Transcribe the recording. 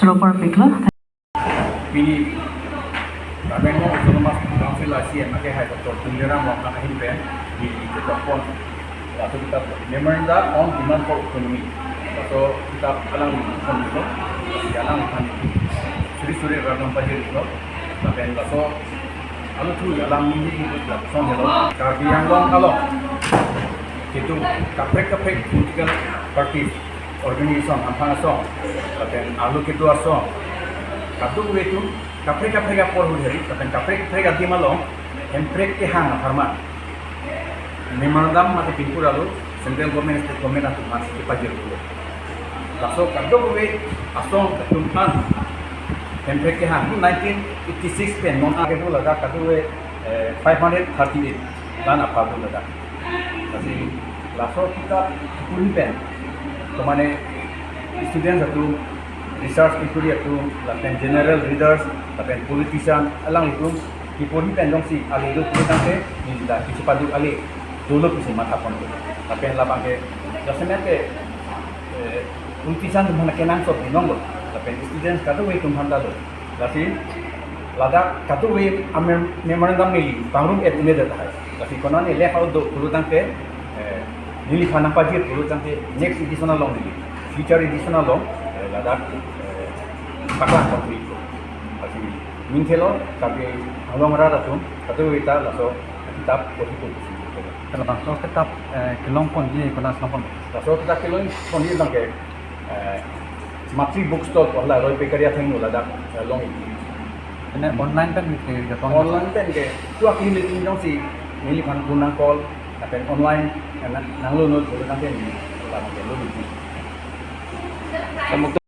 Chulopar Pikla. Bini Bengal Autonomous Council ASEAN Makai Hai Dr. Tundiram Wang Himpen di Jepun atau kita Memorandum on Demand for Economy atau kita alang itu alang kan suri-suri ragam pajak itu tapi laso alu tu alang ini itu langsung hello tapi yang long kalau itu kaprek political party organisation apa asal tapi alu itu asal kadu itu kaprek apa hari tapi kaprek di malam emprek ke hang harman memorandum mati pintu lalu central government state government atau masih pajak dulu langsung kadu asal ketumpan emprek ke hang 1986 pen non ada dulu ada kadu 538 dan apa dulu ada jadi langsung kita pun pen kemana student satu research itu dia tu, lapen general readers, lapen politician, alang itu, kipun pendong si ali itu kita ke, ni dah kisi padu ali, dulu kisi mata pun tu, lapen lapang ke, jasanya ke, politician tu mana kenang so binong lo, lapen students katu we tum handa lo, jadi lada katu we amer memorandum mili, pangrum et ume dah hai, jadi konon ni left out do pulutan ke, nili khana pajit pulutan ke, next edition long nili, future edition long. Ladak paklah kopi itu, tapi mingkelo tapi awam rada tu, katu kita laso kitab kopi itu. Kalau bangsa kitab kelong pun dia kelas lampon. Laso kita kelong pun dia bangke matri bookstore wala roy pekaria thengu ladak long itu. Ini online kan kita jatuh. Online kan ke, tu aku ini tinggal si mili kan guna call, tapi online nanglo nol boleh nanti ni, lalu itu.